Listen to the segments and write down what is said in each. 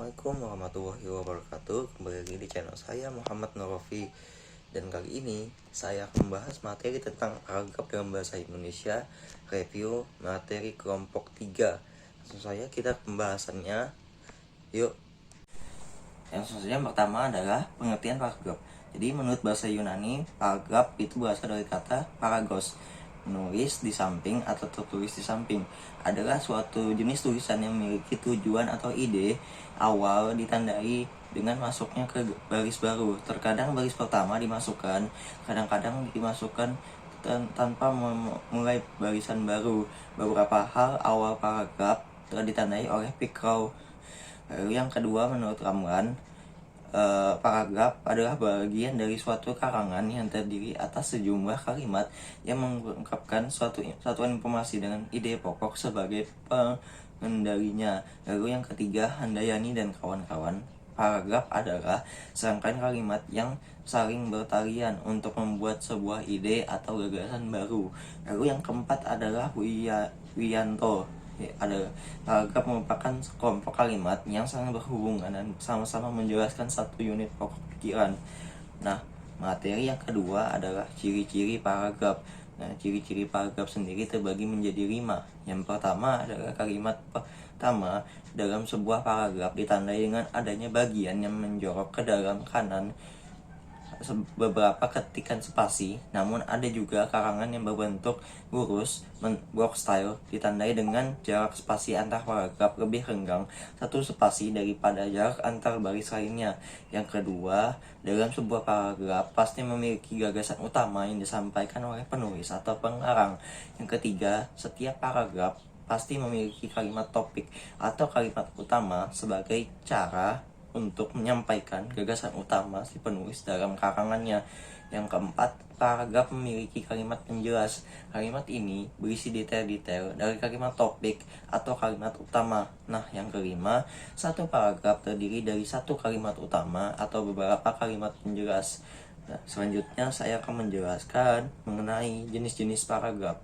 Assalamualaikum warahmatullahi wabarakatuh. Kembali lagi di channel saya Muhammad Norofi. Dan kali ini saya akan membahas materi tentang paragraf dalam bahasa Indonesia. Review materi kelompok 3. Langsung saja kita ke pembahasannya. Yuk. Yang saja pertama adalah pengertian paragraf. Jadi menurut bahasa Yunani, paragraf itu berasal dari kata paragos, menulis di samping atau tertulis di samping. Adalah suatu jenis tulisan yang memiliki tujuan atau ide awal ditandai dengan masuknya ke baris baru. Terkadang baris pertama dimasukkan, kadang-kadang dimasukkan tanpa memulai barisan baru. Beberapa hal awal paragraf telah ditandai oleh Pickrow. Lalu yang kedua, menurut Ramlan, paragraf adalah bagian dari suatu karangan yang terdiri atas sejumlah kalimat yang mengungkapkan suatu satuan informasi dengan ide pokok sebagai pengendalinya. Lalu yang ketiga, Handayani dan kawan-kawan, paragraf adalah serangkaian kalimat yang saling bertalian untuk membuat sebuah ide atau gagasan baru. Lalu yang keempat adalah Wiyanto. Ada paragraf merupakan kelompok kalimat yang saling berhubungan dan sama-sama menjelaskan satu unit pokok pikiran. Nah, materi yang kedua adalah ciri-ciri paragraf. Nah, ciri-ciri paragraf sendiri terbagi menjadi 5. Yang pertama adalah kalimat pertama dalam sebuah paragraf ditandai dengan adanya bagian yang menjorok ke dalam kanan beberapa ketikan spasi, namun ada juga karangan yang berbentuk lurus block style ditandai dengan jarak spasi antar paragraf lebih renggang satu spasi daripada jarak antar baris lainnya. Yang kedua, dalam sebuah paragraf pasti memiliki gagasan utama yang disampaikan oleh penulis atau pengarang. Yang ketiga, setiap paragraf pasti memiliki kalimat topik atau kalimat utama sebagai cara untuk menyampaikan gagasan utama si penulis dalam karangannya. Yang keempat, paragraf memiliki kalimat penjelas. Kalimat ini berisi detail-detail dari kalimat topik atau kalimat utama. Nah, yang kelima, satu paragraf terdiri dari satu kalimat utama atau beberapa kalimat penjelas. Nah, selanjutnya saya akan menjelaskan mengenai jenis-jenis paragraf.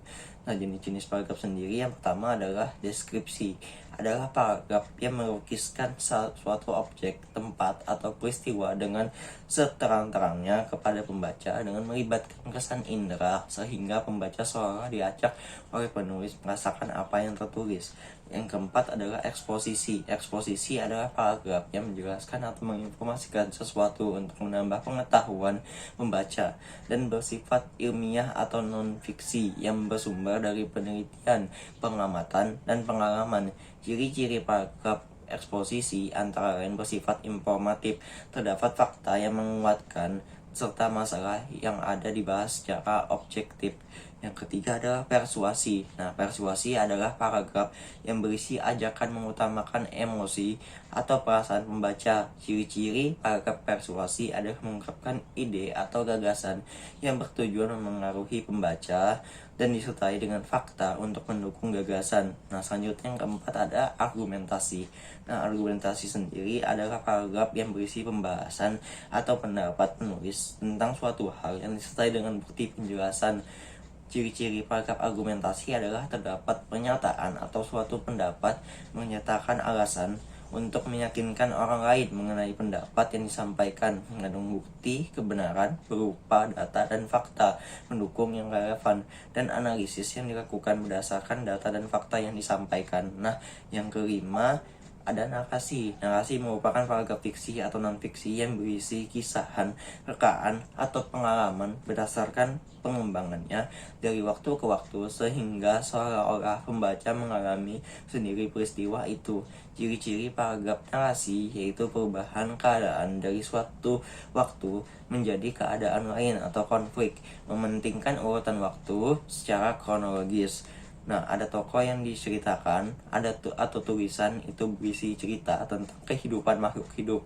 Nah, jenis-jenis paragraf sendiri yang pertama adalah deskripsi. Adalah paragraf yang melukiskan suatu objek, tempat, atau peristiwa dengan seterang-terangnya kepada pembaca dengan melibatkan kesan indera sehingga pembaca seolah diajak oleh penulis merasakan apa yang tertulis. Yang keempat adalah eksposisi. Eksposisi adalah paragraf yang menjelaskan atau menginformasikan sesuatu untuk menambah pengetahuan membaca dan bersifat ilmiah atau non-fiksi yang bersumber dari penelitian, pengamatan, dan pengalaman. Ciri-ciri paragraf eksposisi antara lain bersifat informatif, terdapat fakta yang menguatkan, serta masalah yang ada dibahas secara objektif. Yang ketiga adalah persuasi. Nah, persuasi adalah paragraf yang berisi ajakan mengutamakan emosi atau perasaan pembaca. Ciri-ciri paragraf persuasi adalah mengungkapkan ide atau gagasan yang bertujuan memengaruhi pembaca dan disertai dengan fakta untuk mendukung gagasan. Nah, selanjutnya yang keempat ada argumentasi. Nah, argumentasi sendiri adalah paragraf yang berisi pembahasan atau pendapat penulis tentang suatu hal yang disertai dengan bukti penjelasan. Ciri-ciri paragraf argumentasi adalah terdapat pernyataan atau suatu pendapat menyatakan alasan untuk meyakinkan orang lain mengenai pendapat yang disampaikan, mengandung bukti kebenaran berupa data dan fakta mendukung yang relevan, dan analisis yang dilakukan berdasarkan data dan fakta yang disampaikan. Nah, yang kelima ada narasi. Narasi merupakan paragraf fiksi atau non-fiksi yang berisi kisahan, rekaan, atau pengalaman berdasarkan pengembangannya dari waktu ke waktu sehingga seolah-olah pembaca mengalami sendiri peristiwa itu. Ciri-ciri paragraf narasi yaitu perubahan keadaan dari suatu waktu menjadi keadaan lain atau konflik, mementingkan urutan waktu secara kronologis. Nah, ada tokoh yang diceritakan, atau tulisan itu berisi cerita tentang kehidupan makhluk hidup.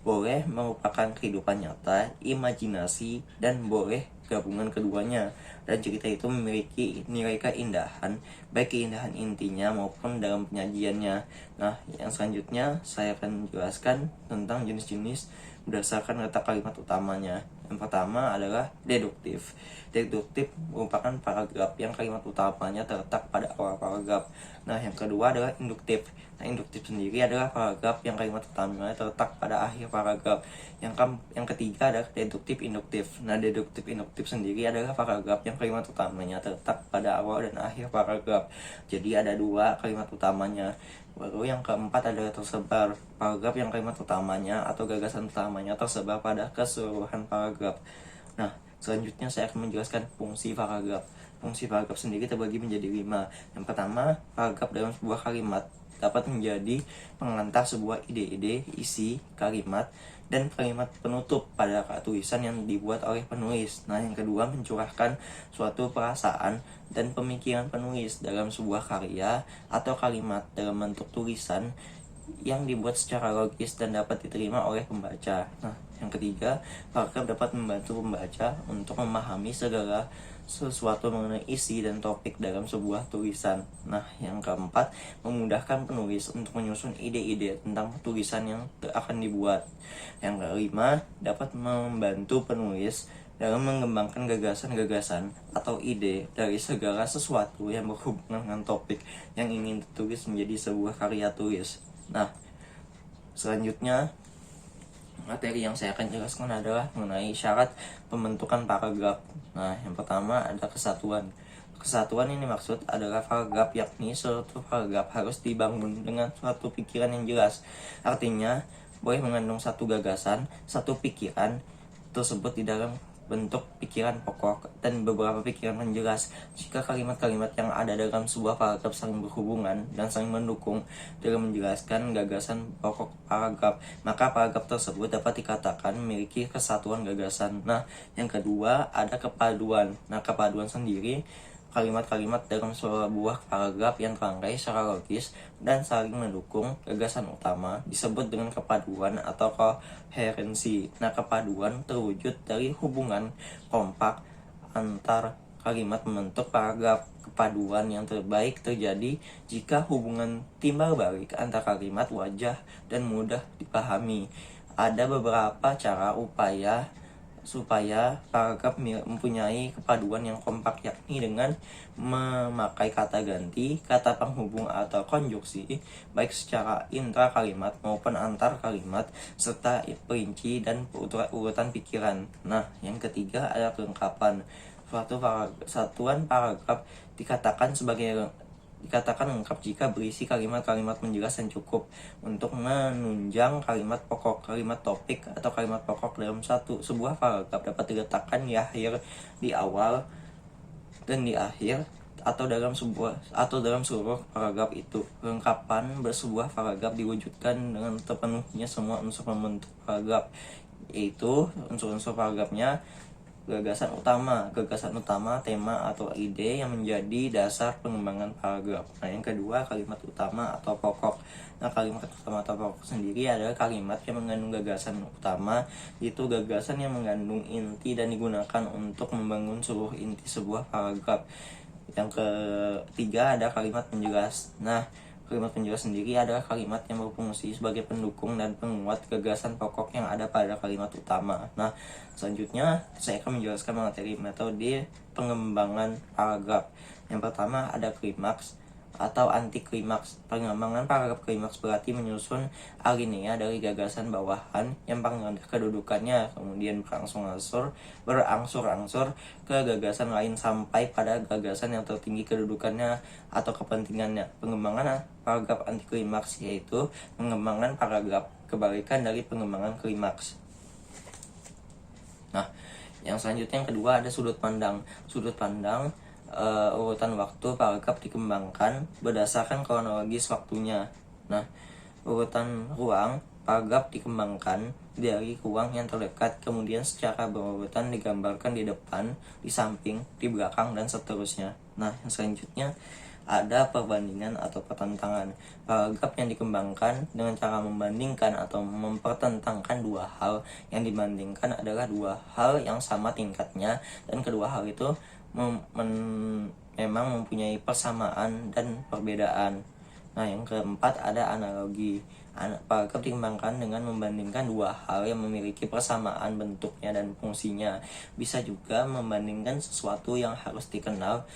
Boleh merupakan kehidupan nyata, imajinasi, dan boleh gabungan keduanya. Dan cerita itu memiliki nilai keindahan, baik keindahan intinya maupun dalam penyajiannya. Nah, yang selanjutnya saya akan menjelaskan tentang jenis-jenis berdasarkan letak kalimat utamanya. Yang pertama adalah deduktif. Deduktif merupakan paragraf yang kalimat utamanya terletak pada awal paragraf. Nah, yang kedua adalah induktif. Nah, induktif sendiri adalah paragraf yang kalimat utamanya terletak pada akhir paragraf. Yang ketiga adalah deduktif induktif. Nah, deduktif induktif sendiri adalah paragraf yang kalimat utamanya terletak pada awal dan akhir paragraf. Jadi ada dua kalimat utamanya. Lalu yang keempat adalah tersebar. Paragraf yang kalimat utamanya atau gagasan utamanya tersebar pada keseluruhan paragraf. Nah, selanjutnya saya akan menjelaskan fungsi paragraf. Fungsi paragraf sendiri terbagi menjadi 5. Yang pertama, paragraf dalam sebuah kalimat dapat menjadi pengantar sebuah ide-ide, isi, kalimat, dan kalimat penutup pada tulisan yang dibuat oleh penulis. Nah, yang kedua, mencurahkan suatu perasaan dan pemikiran penulis dalam sebuah karya atau kalimat dalam bentuk tulisan yang dibuat secara logis dan dapat diterima oleh pembaca. Nah, yang ketiga, paragraf dapat membantu pembaca untuk memahami segala sesuatu mengenai isi dan topik dalam sebuah tulisan. Nah, yang keempat, memudahkan penulis untuk menyusun ide-ide tentang tulisan yang akan dibuat. Yang kelima, dapat membantu penulis dalam mengembangkan gagasan-gagasan atau ide dari segala sesuatu yang berhubungan dengan topik yang ingin ditulis menjadi sebuah karya tulis. Nah, selanjutnya materi yang saya akan jelaskan adalah mengenai syarat pembentukan paragraf. Nah, yang pertama ada kesatuan. Kesatuan ini maksud adalah paragraf, yakni suatu paragraf harus dibangun dengan suatu pikiran yang jelas. Artinya, boleh mengandung satu gagasan, satu pikiran tersebut di dalam bentuk pikiran pokok dan beberapa pikiran menjelas. Jika kalimat-kalimat yang ada dalam sebuah paragraf saling berhubungan dan saling mendukung dalam menjelaskan gagasan pokok paragraf, maka paragraf tersebut dapat dikatakan memiliki kesatuan gagasan. Nah, yang kedua ada kepaduan. Nah, kepaduan sendiri kalimat-kalimat dalam sebuah paragraf yang terangkai secara logis dan saling mendukung gagasan utama disebut dengan kepaduan atau koherensi. Nah, kepaduan terwujud dari hubungan kompak antar kalimat membentuk paragraf. Kepaduan yang terbaik terjadi jika hubungan timbal balik antar kalimat wajah dan mudah dipahami. Ada beberapa cara upaya supaya paragraf mempunyai kepaduan yang kompak, yakni dengan memakai kata ganti, kata penghubung atau konjuksi, baik secara intra kalimat maupun antar kalimat, serta perinci dan urutan pikiran. Nah, yang ketiga ada kelengkapan. Satuan paragraf dikatakan lengkap jika berisi kalimat-kalimat menjelas dan cukup untuk menunjang kalimat pokok. Kalimat topik atau kalimat pokok dalam sebuah paragraf dapat diletakkan di akhir, di awal, dan di akhir atau dalam seluruh paragraf itu. Kelengkapan bersebuah paragraf diwujudkan dengan terpenuhnya semua unsur membentuk paragraf, yaitu unsur-unsur paragrafnya: gagasan utama, tema atau ide yang menjadi dasar pengembangan paragraf. Nah, yang kedua kalimat utama atau pokok. Nah, kalimat utama atau pokok sendiri adalah kalimat yang mengandung gagasan utama, yaitu gagasan yang mengandung inti dan digunakan untuk membangun seluruh inti sebuah paragraf. Yang ketiga ada kalimat penjelas. Nah, kalimat penjelas sendiri adalah kalimat yang berfungsi sebagai pendukung dan penguat gagasan pokok yang ada pada kalimat utama. Nah, selanjutnya saya akan menjelaskan materi metode pengembangan paragraf. Yang pertama ada klimaks atau anti klimaks. Pengembangan paragraf klimaks berarti menyusun alinea dari gagasan bawahan yang paling rendah kedudukannya, kemudian berangsur-angsur ke gagasan lain sampai pada gagasan yang tertinggi kedudukannya atau kepentingannya. Pengembangan paragraf anti klimaks yaitu pengembangan paragraf kebalikan dari pengembangan klimaks. Nah, yang selanjutnya yang kedua ada sudut pandang. Urutan waktu paragraf dikembangkan berdasarkan kronologis waktunya. Nah, urutan ruang paragraf dikembangkan dari ruang yang terdekat, kemudian secara berurutan digambarkan di depan, di samping, di belakang, dan seterusnya. Nah, yang selanjutnya ada perbandingan atau pertentangan. Paragraf yang dikembangkan dengan cara membandingkan atau mempertentangkan dua hal. Yang dibandingkan adalah dua hal yang sama tingkatnya, dan kedua hal itu memang mempunyai persamaan dan perbedaan. Nah, yang keempat ada analogi. Paragraf dikembangkan dengan membandingkan dua hal yang memiliki persamaan bentuknya dan fungsinya. Bisa juga membandingkan sesuatu yang harus dikenal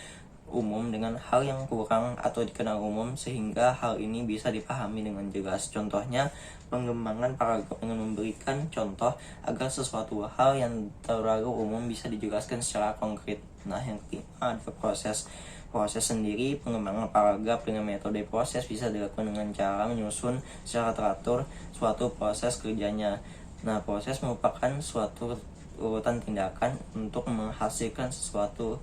umum dengan hal yang kurang atau dikenal umum sehingga hal ini bisa dipahami dengan jelas. Contohnya, pengembangan paragraf dengan memberikan contoh agar sesuatu hal yang terlalu umum bisa dijelaskan secara konkret. Nah, yang kelima ada proses. Proses sendiri, pengembangan paragraf dengan metode proses bisa dilakukan dengan cara menyusun secara teratur suatu proses kerjanya. Nah, proses merupakan suatu urutan tindakan untuk menghasilkan sesuatu.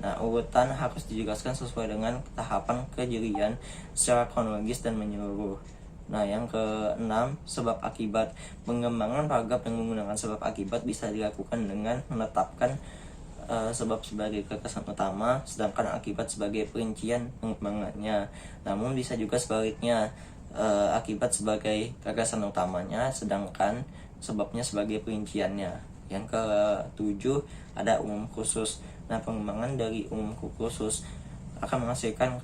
Nah, urutan harus dijelaskan sesuai dengan tahapan kejadian secara kronologis dan menyeluruh. Nah, yang keenam, sebab akibat. Pengembangan paragraf yang menggunakan sebab akibat bisa dilakukan dengan menetapkan sebab sebagai gagasan utama, sedangkan akibat sebagai perincian pengembangannya. Namun bisa juga sebaliknya, akibat sebagai gagasan utamanya, sedangkan sebabnya sebagai perinciannya. Yang ketujuh ada umum khusus. Nah, pengembangan dari umum ke khusus akan menghasilkan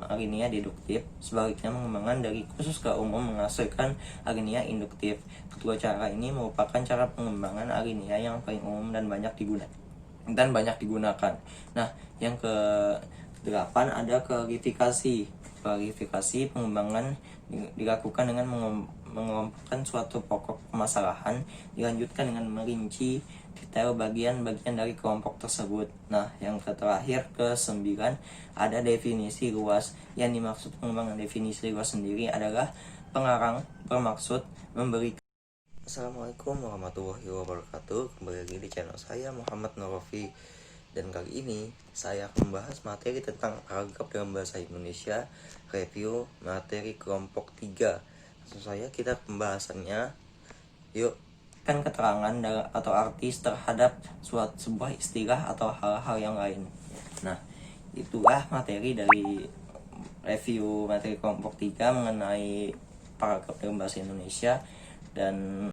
alinea deduktif. Sebaliknya, pengembangan dari khusus ke umum menghasilkan alinea induktif. Kedua cara ini merupakan cara pengembangan alinea yang paling umum dan banyak digunakan. Nah, yang ke-8 ada klarifikasi. Klarifikasi pengembangan dilakukan dengan mengelompokkan suatu pokok permasalahan, dilanjutkan dengan merinci detail bagian-bagian dari kelompok tersebut. Nah, yang terakhir ke-9 ada definisi luas. Yang dimaksud pengembangan definisi luas sendiri adalah pengarang bermaksud memberikan. Assalamualaikum warahmatullahi wabarakatuh. Kembali lagi di channel saya Muhammad Norofi. Dan kali ini saya akan membahas materi tentang paragraf dalam bahasa Indonesia, review materi kelompok 3. Langsung saja kita pembahasannya. Yuk, kan keterangan atau arti terhadap sebuah istilah atau hal-hal yang lain. Nah, itulah materi dari review materi kelompok 3 mengenai paragraf dalam bahasa Indonesia. Dan